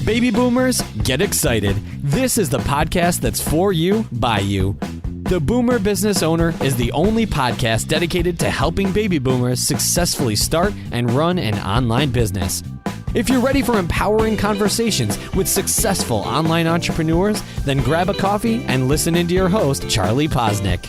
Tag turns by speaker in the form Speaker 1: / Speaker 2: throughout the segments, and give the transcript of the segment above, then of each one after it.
Speaker 1: Baby boomers, get excited. This is the podcast that's for you, by you. The Boomer Business Owner is the only podcast dedicated to helping baby boomers successfully start and run an online business. If you're ready for empowering conversations with successful online entrepreneurs, then grab a coffee and listen into your host, Charlie Posnick.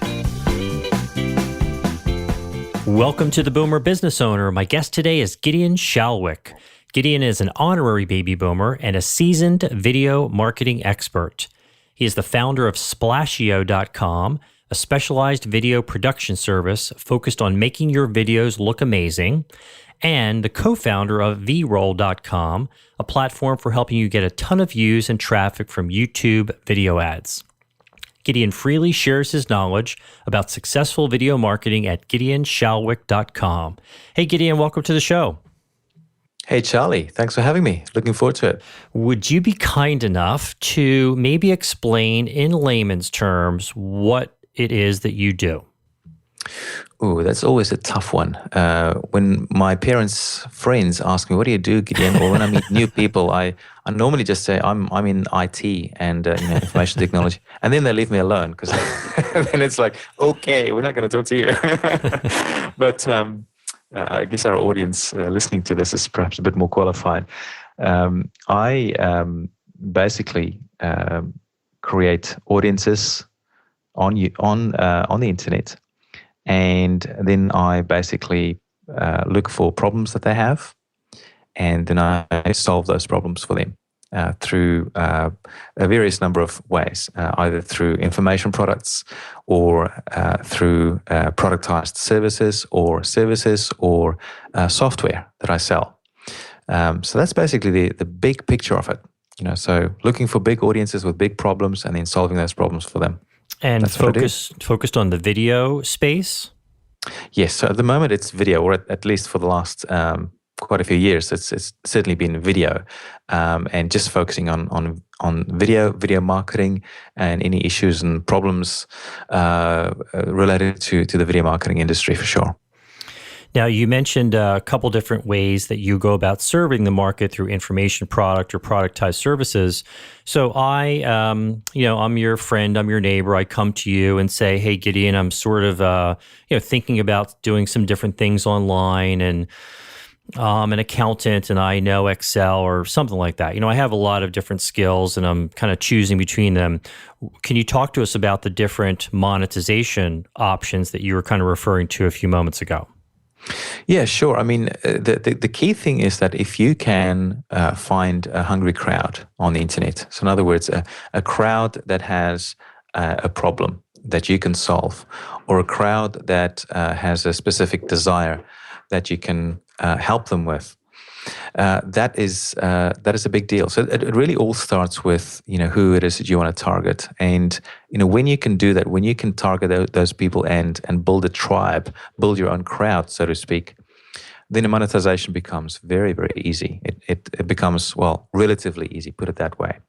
Speaker 2: Welcome to the Boomer Business Owner. My guest today is Gideon Shalwick. Gideon is an honorary baby boomer and a seasoned video marketing expert. He is the founder of Splashio.com, a specialized video production service focused on making your videos look amazing, and the co-founder of VRoll.com, a platform for helping you get a ton of views and traffic from YouTube video ads. Gideon freely shares his knowledge about successful video marketing at GideonShalwick.com. Hey, Gideon, welcome to the show.
Speaker 3: Hey, Charlie. Thanks for having me. Looking forward to it.
Speaker 2: Would you be kind enough to maybe explain in layman's terms what it is that you do?
Speaker 3: Ooh, that's always a tough one. When my parents' friends ask me, "What do you do, Gideon?" or when I meet new people, I normally just say, "I'm in IT and information technology," and then they leave me alone because then it's like, "Okay, we're not going to talk to you." But I guess our audience listening to this is perhaps a bit more qualified. I basically create audiences on the internet. And then I basically look for problems that they have, and then I solve those problems for them through a various number of ways, either through information products or through productized services or software that I sell. So that's basically the big picture of it. So looking for big audiences with big problems and then solving those problems for them.
Speaker 2: And focused on the video space?
Speaker 3: Yes. So at the moment it's video, or at least for the last quite a few years, it's certainly been video, and just focusing on video marketing and any issues and problems related to the video marketing industry for sure.
Speaker 2: Now, you mentioned a couple different ways that you go about serving the market through information product or productized services. So I'm your friend, I'm your neighbor. I come to you and say, "Hey, Gideon, I'm sort of, thinking about doing some different things online, and I'm an accountant and I know Excel or something like that. I have a lot of different skills and I'm kind of choosing between them." Can you talk to us about the different monetization options that you were kind of referring to a few moments ago?
Speaker 3: Yeah, sure. I mean, the key thing is that if you can find a hungry crowd on the internet, so in other words, a crowd that has a problem that you can solve, or a crowd that has a specific desire that you can help them with, that is a big deal. So it really all starts with who it is that you want to target, and when you can do that, when you can target those people and build a tribe, build your own crowd, so to speak, then the monetization becomes very, very easy. It becomes, relatively easy, put it that way.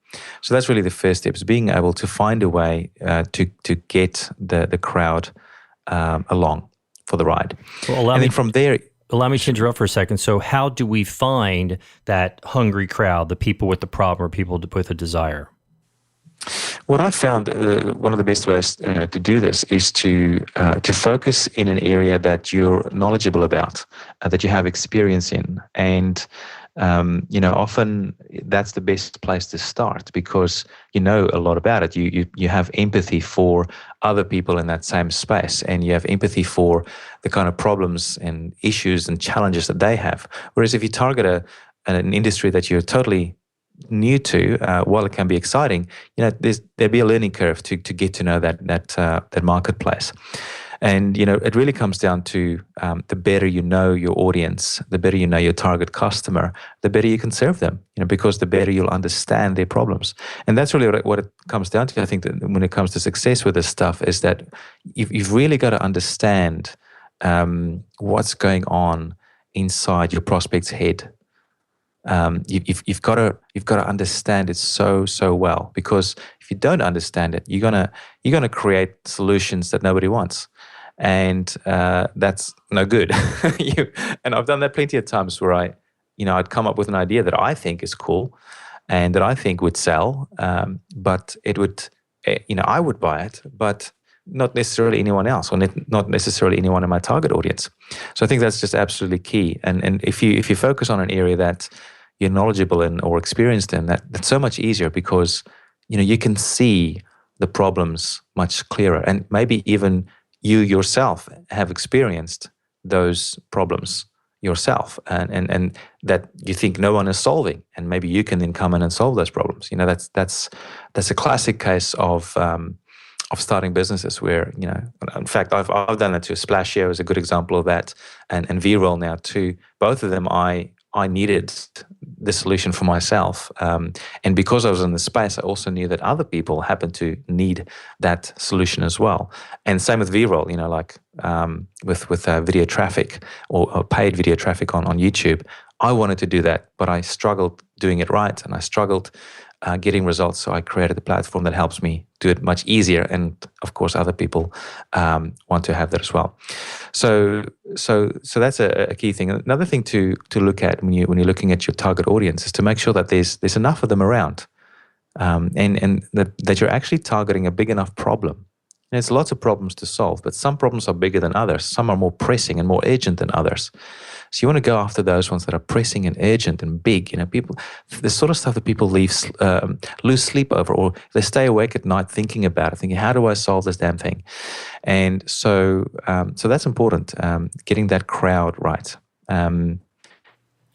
Speaker 3: So that's really the first step, is being able to find a way to get the crowd along for the ride.
Speaker 2: Well,
Speaker 3: and then from there.
Speaker 2: Allow me to interrupt for a second. So how do we find that hungry crowd, the people with the problem or people with a desire?
Speaker 3: What I found, one of the best ways to do this is to focus in an area that you're knowledgeable about, that you have experience in. And often that's the best place to start because you know a lot about it. You have empathy for other people in that same space, and you have empathy for the kind of problems and issues and challenges that they have. Whereas if you target an industry that you're totally new to, while it can be exciting, there'd be a learning curve to get to know that marketplace. And, it really comes down to the better you know your audience, the better you know your target customer, the better you can serve them, because the better you'll understand their problems. And that's really what it comes down to. I think that when it comes to success with this stuff is that you've really got to understand what's going on inside your prospect's head. You've got to understand it so well, because if you don't understand it, you're gonna create solutions that nobody wants. And that's no good. And I've done that plenty of times where I'd come up with an idea that I think is cool, and that I think would sell, but it would, I would buy it, but not necessarily anyone else, or not necessarily anyone in my target audience. So I think that's just absolutely key. And if you focus on an area that you're knowledgeable in or experienced in, that's so much easier, because you can see the problems much clearer, and maybe even you yourself have experienced those problems yourself, and that you think no one is solving, and maybe you can then come in and solve those problems. That's a classic case of starting businesses where, in fact, I've done that too. Splashio is a good example of that, and V-Roll now too. Both of them, I needed the solution for myself, and because I was in the space, I also knew that other people happened to need that solution as well. And same with V-Roll, with video traffic or paid video traffic on YouTube. I wanted to do that, but I struggled doing it right, and I struggled getting results. So I created a platform that helps me do it much easier, and of course, other people want to have that as well. So that's a key thing. Another thing to look at when you're looking at your target audience is to make sure that there's enough of them around, and that you're actually targeting a big enough problem. And there's lots of problems to solve, but some problems are bigger than others. Some are more pressing and more urgent than others. So you want to go after those ones that are pressing and urgent and big. People, the sort of stuff that people lose sleep over, or they stay awake at night thinking about it, thinking, how do I solve this damn thing? And so that's important, getting that crowd right.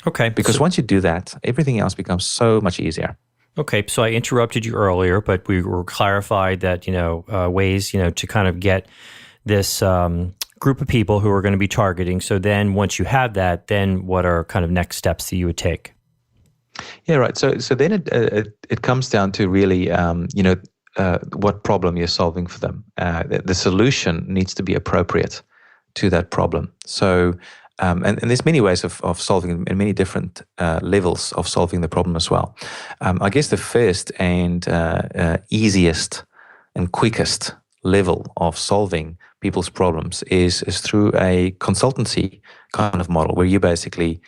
Speaker 2: Okay.
Speaker 3: Because once you do that, everything else becomes so much easier.
Speaker 2: Okay, so I interrupted you earlier, but we were clarified that, ways, to kind of get this group of people who are going to be targeting. So then once you have that, then what are kind of next steps that you would take?
Speaker 3: Yeah, right. So then it comes down to really, what problem you're solving for them. The solution needs to be appropriate to that problem. So, and there's many ways of solving, and many different levels of solving the problem as well. I guess the first and easiest and quickest level of solving people's problems is through a consultancy kind of model, where you basically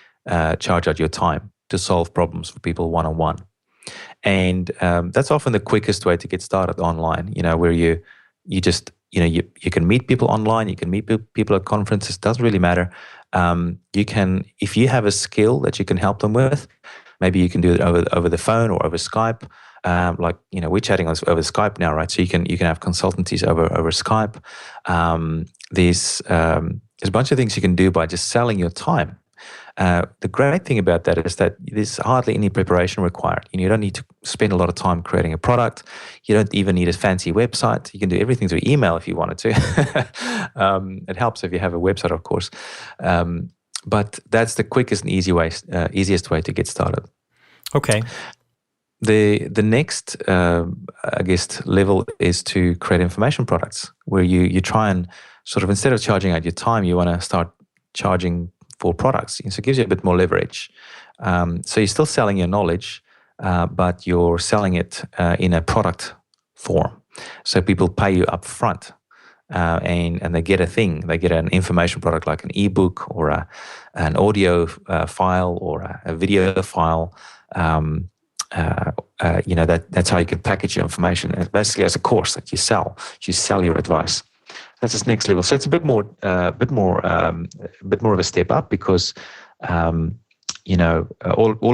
Speaker 3: charge out your time to solve problems for people one-on-one. And that's often the quickest way to get started online, where you just, you can meet people online, you can meet people at conferences, doesn't really matter. You can, if you have a skill that you can help them with, maybe you can do it over the phone or over Skype. We're chatting over Skype now, right? So you can have consultancies over Skype. There's a bunch of things you can do by just selling your time. The great thing about that is that there's hardly any preparation required. You don't need to spend a lot of time creating a product. You don't even need a fancy website. You can do everything through email if you wanted to. It helps if you have a website, of course. But that's the quickest and easiest way to get started.
Speaker 2: Okay.
Speaker 3: The next, level is to create information products, where you try and sort of, instead of charging out your time, you want to start charging for products. So it gives you a bit more leverage. So you're still selling your knowledge, but you're selling it in a product form. So people pay you up front, and they get a thing. They get an information product like an ebook or an audio file or a video file. That's how you can package your information. And basically, as a course that you sell your advice. That's this next level. So it's a bit more of a step up, because all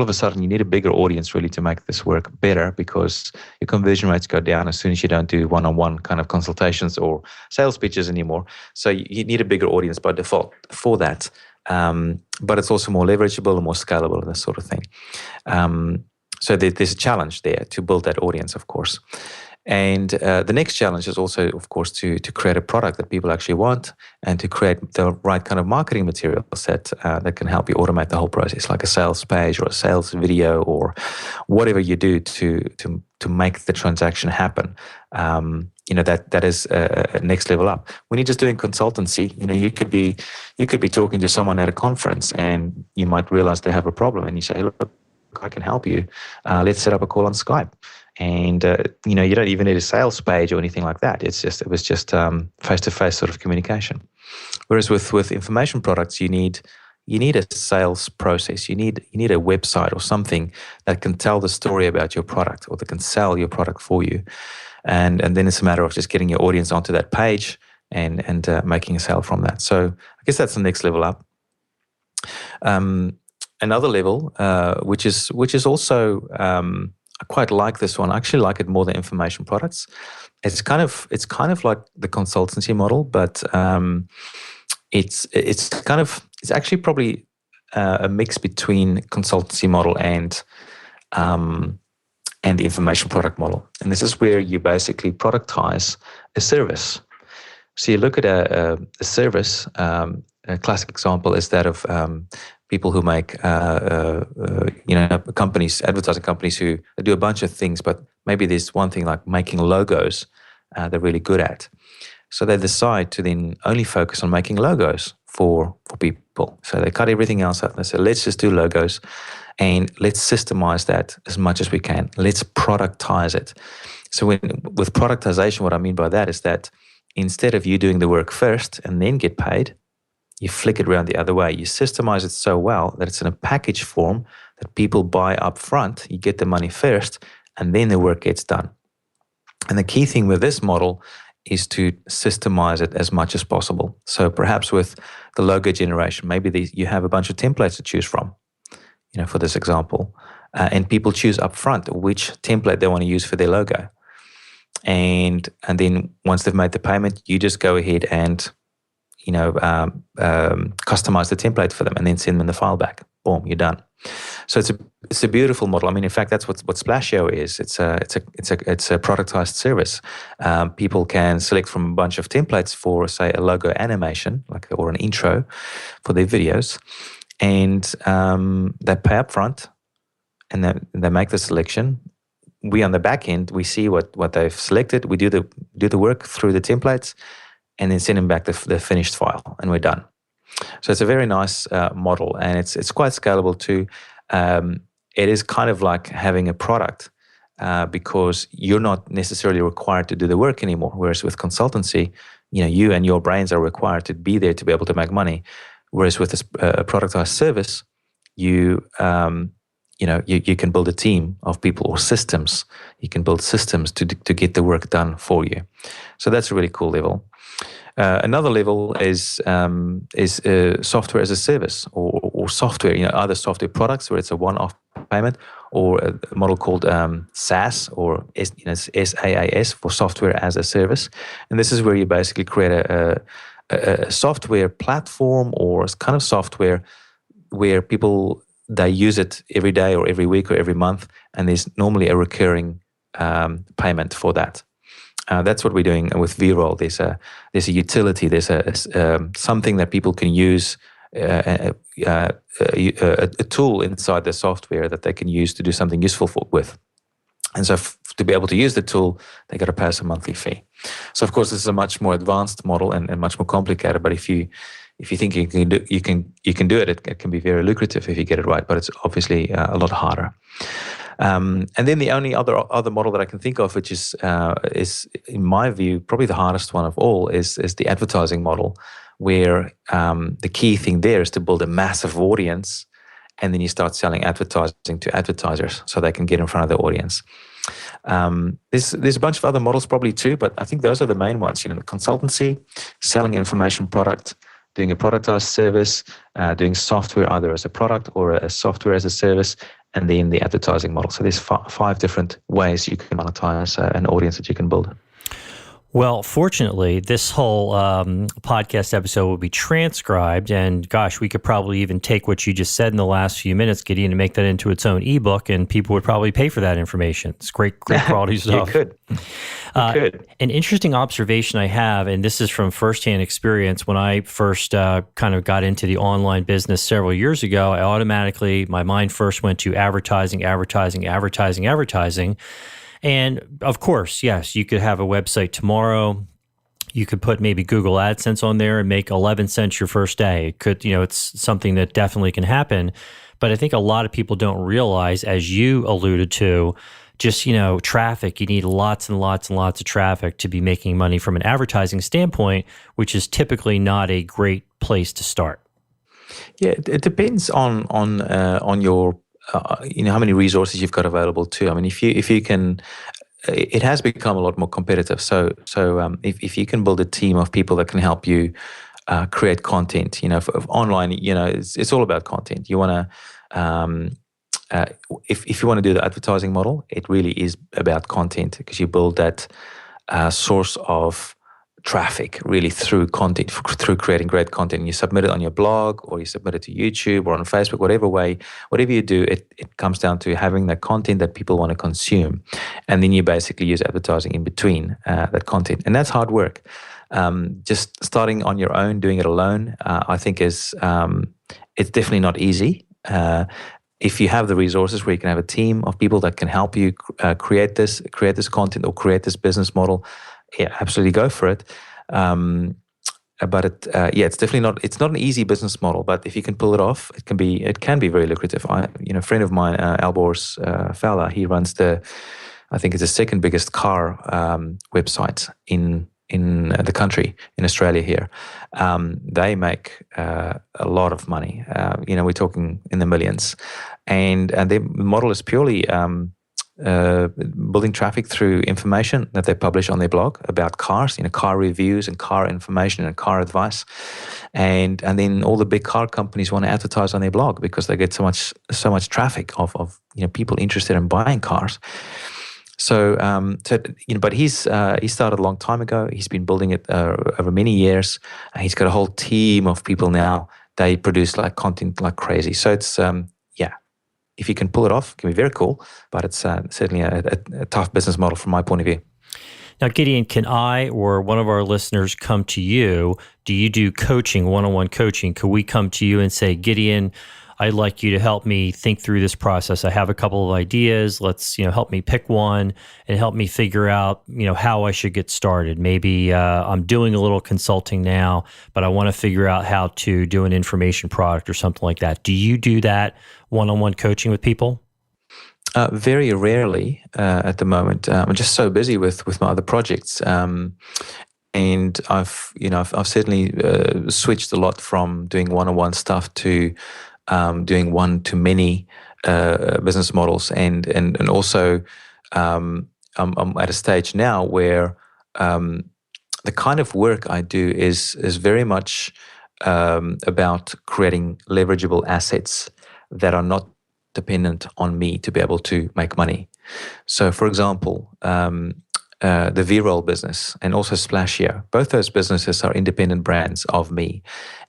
Speaker 3: of a sudden you need a bigger audience really to make this work better, because your conversion rates go down as soon as you don't do one-on-one kind of consultations or sales pitches anymore. So you need a bigger audience by default for that. But it's also more leverageable and more scalable and that sort of thing. So there's a challenge there to build that audience, of course. And the next challenge is also, of course, to create a product that people actually want, and to create the right kind of marketing materials that can help you automate the whole process, like a sales page or a sales video or whatever you do to make the transaction happen. That is a next level up. When you're just doing consultancy, you could be talking to someone at a conference, and you might realize they have a problem, and you say, look, I can help you. Let's set up a call on Skype. And you don't even need a sales page or anything like that. It was just face-to-face sort of communication. Whereas with information products, you need you need a sales process. You need a website or something that can tell the story about your product, or that can sell your product for you. And then it's a matter of just getting your audience onto that page and making a sale from that. So I guess that's the next level up. Another level, which is also, I quite like this one. I actually like it more than information products. It's kind of like the consultancy model, but it's actually probably a mix between consultancy model and the information product model. And this is where you basically productize a service. So you look at a service. A classic example is that of people who make, companies, advertising companies who do a bunch of things, but maybe there's one thing like making logos they're really good at. So they decide to then only focus on making logos for people. So they cut everything else out. They say, let's just do logos and let's systemize that as much as we can. Let's productize it. So with productization, what I mean by that is that instead of you doing the work first and then get paid, you flick it around the other way. You systemize it so well that it's in a package form that people buy up front. You get the money first, and then the work gets done. And the key thing with this model is to systemize it as much as possible. So perhaps with the logo generation, maybe you have a bunch of templates to choose from, for this example. And people choose up front which template they want to use for their logo. And then once they've made the payment, you just go ahead and customize the template for them and then send them the file back. Boom, you're done. So it's a beautiful model. I mean, in fact, that's what Splashio is. It's a productized service. People can select from a bunch of templates for, say, a logo animation, or an intro for their videos, and they pay up front, and they make the selection. We on the back end, we see what they've selected. We do the work through the templates, and then send them back the finished file, and we're done. So it's a very nice model, and it's quite scalable too. It is kind of like having a product because you're not necessarily required to do the work anymore. Whereas with consultancy, you and your brains are required to be there to be able to make money. Whereas with a productized service, you can build a team of people or systems. You can build systems to get the work done for you. So that's a really cool level. Another level is software as a service, or software, other software products where it's a one-off payment, or a model called SaaS, or SaaS for software as a service. And this is where you basically create a software platform, or kind of software where people, they use it every day or every week or every month, and there's normally a recurring payment for that. That's what we're doing with VRoll. There's a utility. There's something that people can use, a tool inside the software that they can use to do something useful with. And so to be able to use the tool, they got to pay us a monthly fee. So of course, this is a much more advanced model and much more complicated. But if you think you can do it, it can be very lucrative if you get it right. But it's obviously a lot harder. And then the only other model that I can think of, which is in my view probably the hardest one of all, is the advertising model, where the key thing there is to build a massive audience, and then you start selling advertising to advertisers so they can get in front of the audience. There's a bunch of other models probably too, but I think those are the main ones. Consultancy, selling information product, doing a productized service, doing software either as a product or a software as a service, and then the advertising model. So there's five different ways you can monetize an audience that you can build.
Speaker 2: Well, fortunately, this whole podcast episode will be transcribed, and gosh, we could probably even take what you just said in the last few minutes, Gideon, and make that into its own ebook, and people would probably pay for that information. It's great quality stuff.
Speaker 3: You could.
Speaker 2: An interesting observation I have, and this is from firsthand experience, when I first kind of got into the online business several years ago, my mind first went to advertising. And of course, yes, you could have a website tomorrow. You could put maybe Google AdSense on there and make 11 cents your first day. It could, it's something that definitely can happen. But I think a lot of people don't realize, as you alluded to, just, traffic. You need lots and lots and lots of traffic to be making money from an advertising standpoint, which is typically not a great place to start.
Speaker 3: Yeah, it depends on your how many resources you've got available too. I mean, if you can, it has become a lot more competitive. So if you can build a team of people that can help you create content, for online, it's all about content. You want to uh, if you want to do the advertising model, it really is about content because you build that source of traffic really through content, through creating great content. And you submit it on your blog or you submit it to YouTube or on Facebook, whatever you do, it comes down to having that content that people want to consume. And then you basically use advertising in between that content. And that's hard work. Just starting on your own, doing it alone, I think it's definitely not easy. If you have the resources where you can have a team of people that can help you create this content or create this business model, yeah, absolutely go for it. But it's definitely not. It's not an easy business model. But if you can pull it off, it can be very lucrative. A friend of mine, Albor's Fowler, he runs I think it's the second biggest car website in the country, in Australia here. They make a lot of money. We're talking in the millions, and their model is purely building traffic through information that they publish on their blog about cars, car reviews and car information and car advice, and then all the big car companies want to advertise on their blog because they get so much traffic of people interested in buying cars. So, but he started a long time ago. He's been building it over many years. He's got a whole team of people now. They produce like content like crazy. So it's if you can pull it off, it can be very cool. But it's certainly a tough business model from my point of view.
Speaker 2: Now, Gideon, can I or one of our listeners come to you? Do you do coaching, one-on-one coaching? Could we come to you and say, Gideon, I'd like you to help me think through this process. I have a couple of ideas. Let's, help me pick one and help me figure out, how I should get started. Maybe I'm doing a little consulting now, but I want to figure out how to do an information product or something like that. Do you do that one-on-one coaching with people?
Speaker 3: Very rarely at the moment. I'm just so busy with my other projects. And I've certainly switched a lot from doing one-on-one stuff to doing one-to-many business models, and also I'm at a stage now where the kind of work I do is very much about creating leverageable assets that are not dependent on me to be able to make money. So, for example, the V-Roll business and also Splashier, both those businesses are independent brands of me.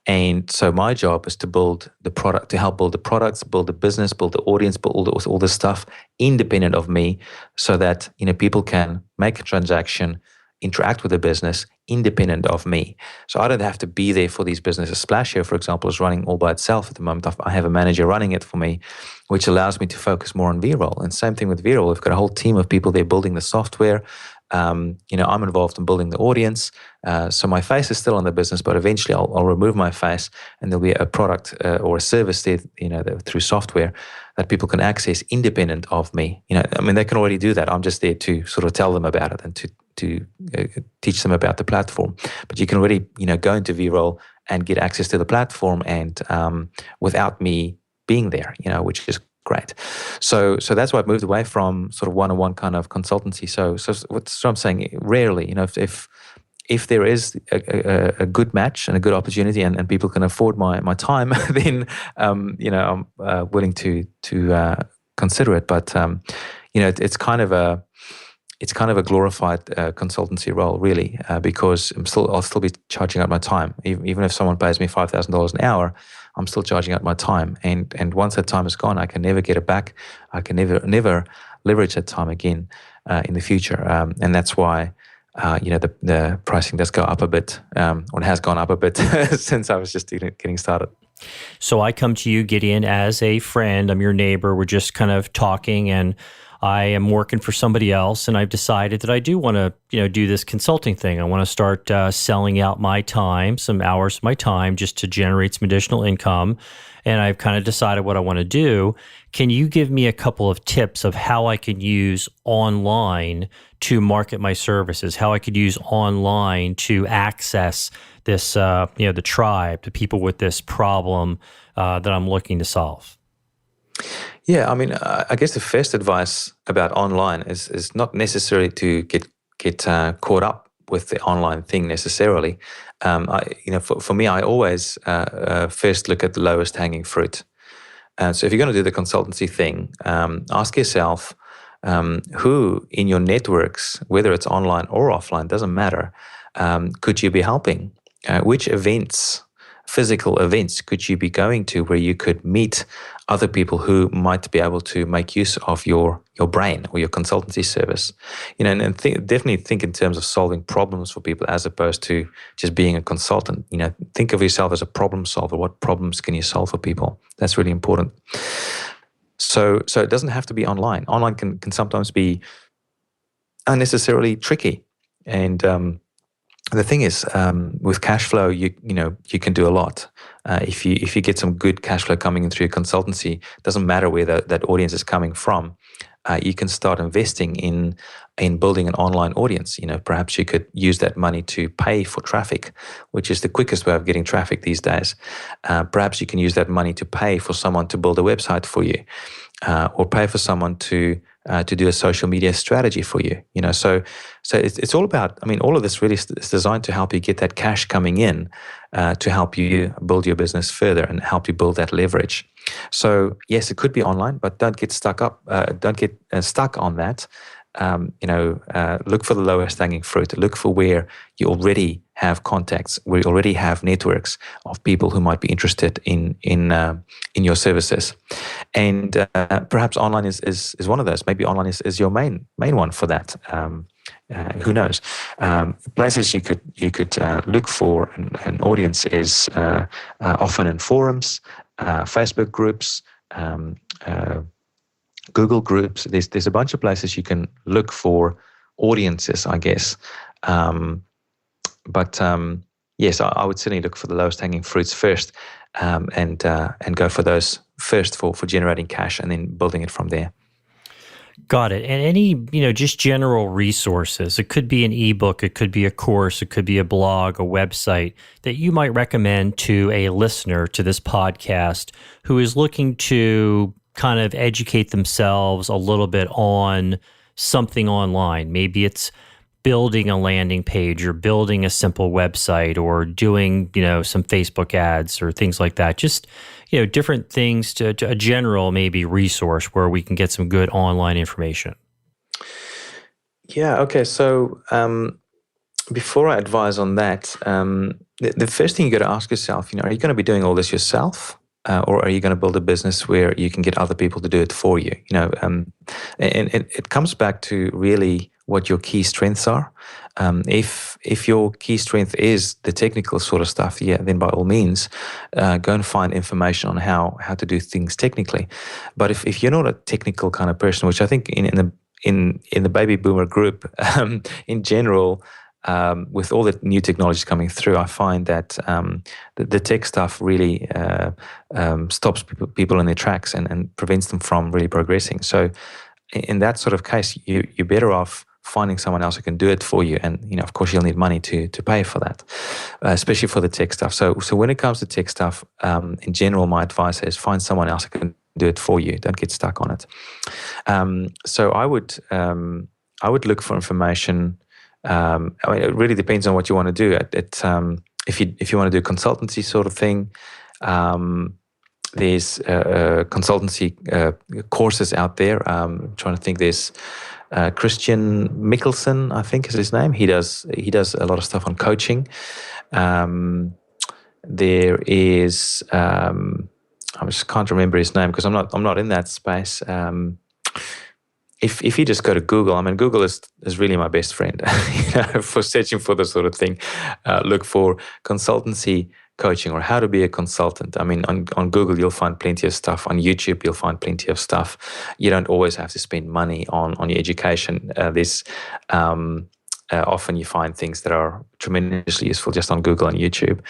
Speaker 3: And so my job is to build the product, to help build the products, build the business, build the audience, build all the stuff independent of me, so that people can make a transaction, interact with the business independent of me. So I don't have to be there for these businesses. Splashier, for example, is running all by itself at the moment. I have a manager running it for me, which allows me to focus more on V-Roll. And same thing with V-Roll. We've got a whole team of people there building the software. I'm involved in building the audience. So my face is still on the business, but eventually I'll remove my face and there'll be a product or a service there, through software that people can access independent of me. They can already do that. I'm just there to sort of tell them about it and to teach them about the platform. But you can already, go into V-Roll and get access to the platform and without me being there, which is great. So that's why I've moved away from sort of one-on-one kind of consultancy. So what I'm saying, rarely, if there is a good match and a good opportunity and people can afford my time, then I'm willing to consider it. But it's kind of a glorified consultancy role, really, because I'll still be charging out my time, even if someone pays me $5,000 an hour. I'm still charging out my time, and once that time is gone, I can never get it back. I can never leverage that time again in the future, and that's why the pricing does go up a bit, or it has gone up a bit since I was just getting started.
Speaker 2: So I come to you, Gideon, as a friend. I'm your neighbor. We're just kind of talking, and I am working for somebody else, and I've decided that I do want to, do this consulting thing. I want to start selling out my time, some hours of my time, just to generate some additional income. And I've kind of decided what I want to do. Can you give me a couple of tips of how I can use online to market my services? How I could use online to access this, the tribe, the people with this problem that I'm looking to solve?
Speaker 3: Yeah, I mean, I guess the first advice about online is not necessarily to get caught up with the online thing necessarily. For me, I always first look at the lowest hanging fruit. So if you're going to do the consultancy thing, ask yourself who in your networks, whether it's online or offline, doesn't matter, could you be helping? Which events, physical events, could you be going to where you could meet other people who might be able to make use of your brain or your consultancy service? Definitely think in terms of solving problems for people as opposed to just being a consultant. Think of yourself as a problem solver. What problems can you solve for people? That's really important. So it doesn't have to be online. Online can sometimes be unnecessarily tricky. And the thing is, with cash flow, you can do a lot. If you get some good cash flow coming in through your consultancy, doesn't matter where that audience is coming from. You can start investing in building an online audience. Perhaps you could use that money to pay for traffic, which is the quickest way of getting traffic these days. Perhaps you can use that money to pay for someone to build a website for you, or pay for someone to do a social media strategy for you. So it's all about. I mean, all of this really is designed to help you get that cash coming in, to help you build your business further and help you build that leverage. So yes, it could be online, but don't get stuck on that. Look for the lowest hanging fruit. Look for where you already have contacts, where you already have networks of people who might be interested in your services. And perhaps online is one of those. Maybe online is your main one for that. Who knows? Places you could look for an audience is often in forums, Facebook groups, Google groups. There's a bunch of places you can look for audiences, I guess. But yes, I would certainly look for the lowest hanging fruits first, and go for those first for generating cash, and then building it from there.
Speaker 2: Got it. And any, just general resources. It could be an ebook, it could be a course, it could be a blog, a website that you might recommend to a listener to this podcast who is looking to kind of educate themselves a little bit on something online. Maybe it's building a landing page or building a simple website or doing, some Facebook ads or things like that. Just, different things to a general maybe resource where we can get some good online information.
Speaker 3: Yeah. Okay. So before I advise on that, the first thing you got to ask yourself, are you going to be doing all this yourself? Or are you going to build a business where you can get other people to do it for you? And it comes back to really what your key strengths are. If your key strength is the technical sort of stuff, then by all means, go and find information on how to do things technically. But if you're not a technical kind of person, which I think in the baby boomer group, in general, with all the new technologies coming through, I find that the tech stuff really stops people in their tracks and prevents them from really progressing. So in that sort of case, you're better off finding someone else who can do it for you. And, of course, you'll need money to pay for that, especially for the tech stuff. So when it comes to tech stuff, in general, my advice is find someone else who can do it for you. Don't get stuck on it. So I would look for information. It really depends on what you want to do. If you want to do a consultancy sort of thing, there's consultancy courses out there. I'm trying to think. There's Christian Mickelson, I think is his name. He does a lot of stuff on coaching. There is I just can't remember his name because I'm not in that space. If you just go to Google, Google is really my best friend for searching for this sort of thing. Look for consultancy coaching or how to be a consultant. I mean, on Google, you'll find plenty of stuff. On YouTube, you'll find plenty of stuff. You don't always have to spend money on your education. Often you find things that are tremendously useful just on Google and YouTube.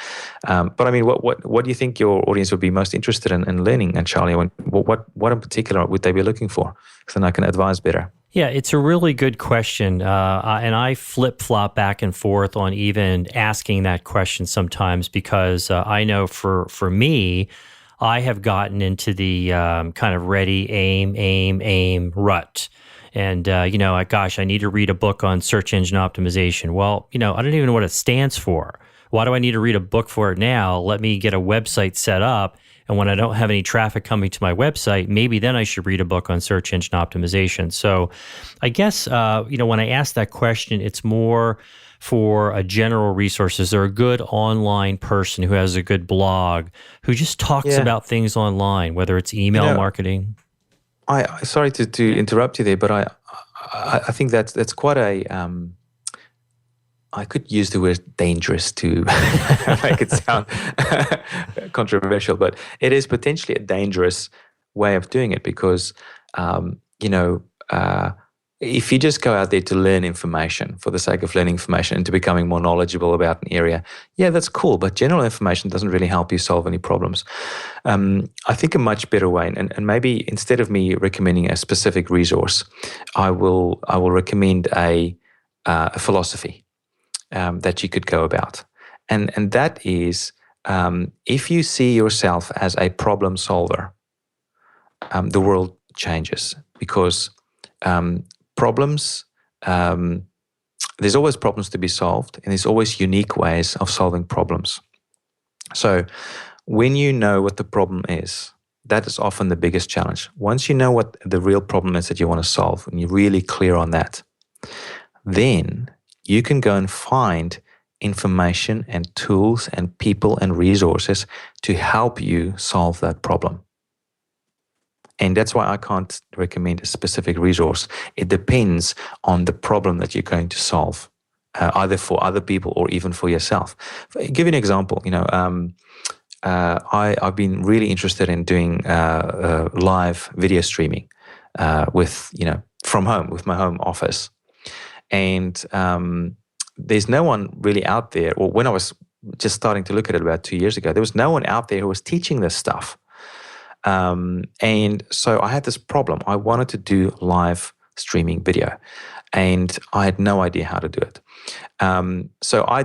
Speaker 3: But I mean, what do you think your audience would be most interested in learning? And Charlie, what in particular would they be looking for? Because then I can advise better.
Speaker 2: Yeah, it's a really good question. And I flip-flop back and forth on even asking that question sometimes because I know for me, I have gotten into the kind of ready, aim rut. And, gosh, I need to read a book on search engine optimization. Well, I don't even know what it stands for. Why do I need to read a book for it now? Let me get a website set up. And when I don't have any traffic coming to my website, maybe then I should read a book on search engine optimization. So I guess, when I ask that question, it's more for a general resources or a good online person who has a good blog, who just talks about things online, whether it's email marketing.
Speaker 3: Sorry to interrupt you there, but I think that's quite a I could use the word dangerous to make it sound controversial, but it is potentially a dangerous way of doing it because if you just go out there to learn information for the sake of learning information and to becoming more knowledgeable about an area, that's cool. But general information doesn't really help you solve any problems. I think a much better way, and maybe instead of me recommending a specific resource, I will recommend a philosophy that you could go about, and that is if you see yourself as a problem solver, the world changes because problems, there's always problems to be solved, and there's always unique ways of solving problems. So when you know what the problem is, that is often the biggest challenge. Once you know what the real problem is that you want to solve, and you're really clear on that, then you can go and find information and tools and people and resources to help you solve that problem. And that's why I can't recommend a specific resource. It depends on the problem that you're going to solve, either for other people or even for yourself. I'll give you an example. I've been really interested in doing live video streaming from home with my home office. And there's no one really out there, or when I was just starting to look at it about 2 years ago, there was no one out there who was teaching this stuff. And so I had this problem. I wanted to do live streaming video, and I had no idea how to do it. So I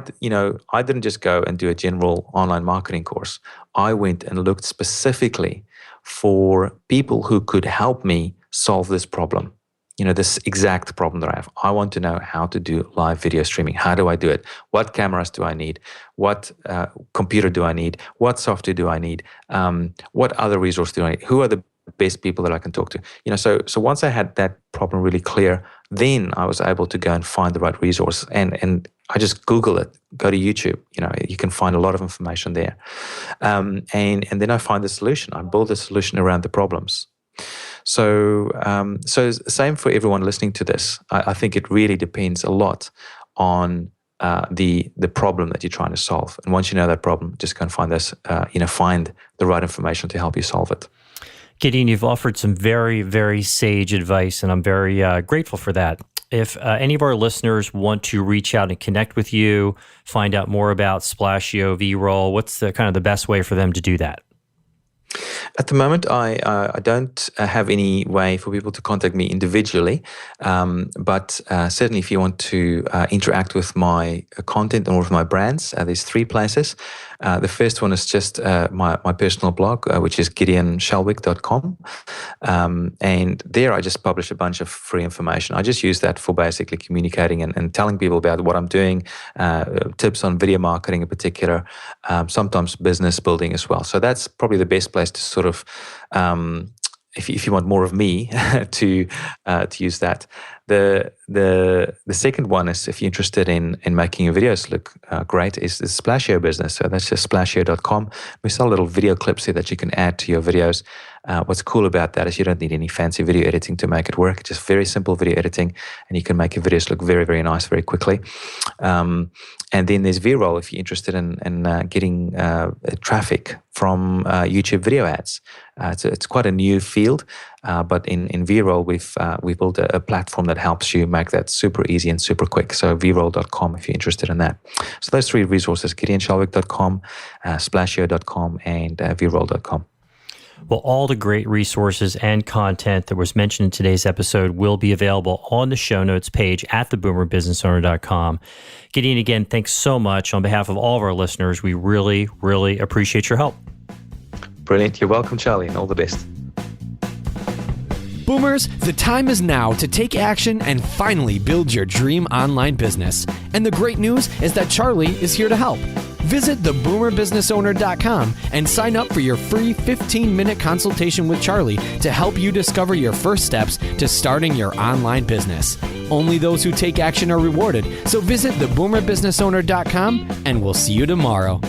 Speaker 3: didn't just go and do a general online marketing course. I went and looked specifically for people who could help me solve this problem. This exact problem that I have. I want to know how to do live video streaming. How do I do it? What cameras do I need? What computer do I need? What software do I need? What other resource do I need? Who are the best people that I can talk to? So once I had that problem really clear, then I was able to go and find the right resource. And I just Google it, go to YouTube. You can find a lot of information there. And then I find the solution. I build a solution around the problems. So same for everyone listening to this. I think it really depends a lot on the problem that you're trying to solve. And once you know that problem, just go and find find the right information to help you solve it.
Speaker 2: Gideon, you've offered some very, very sage advice, and I'm very grateful for that. If any of our listeners want to reach out and connect with you, find out more about Splashio, V-Roll, what's the kind of the best way for them to do that?
Speaker 3: At the moment, I don't have any way for people to contact me individually, but certainly if you want to interact with my content or with my brands, there's 3 places. The first one is just my personal blog, which is gideonshalwick.com. And there I just publish a bunch of free information. I just use that for basically communicating and telling people about what I'm doing, tips on video marketing in particular, sometimes business building as well. So that's probably the best place to sort of, if you want more of me, to use that. The second one is, if you're interested in making your videos look great, is the Splashio business. So that's just splashio.com. We sell little video clips here that you can add to your videos. What's cool about that is you don't need any fancy video editing to make it work. Just very simple video editing, and you can make your videos look very, very nice very quickly. And then there's V-Roll if you're interested in getting traffic from YouTube video ads. It's quite a new field, but in V-Roll we've built a platform that helps you make that super easy and super quick. So vroll.com if you're interested in that. So those three resources: GideonShalwick.com, Splashio.com, and vroll.com.
Speaker 2: Well, all the great resources and content that was mentioned in today's episode will be available on the show notes page at theboomerbusinessowner.com. Gideon, again, thanks so much. On behalf of all of our listeners, we really, really appreciate your help.
Speaker 3: Brilliant. You're welcome, Charlie, and all the best.
Speaker 1: Boomers, the time is now to take action and finally build your dream online business. And the great news is that Charlie is here to help. Visit theboomerbusinessowner.com and sign up for your free 15-minute consultation with Charlie to help you discover your first steps to starting your online business. Only those who take action are rewarded, so visit theboomerbusinessowner.com and we'll see you tomorrow.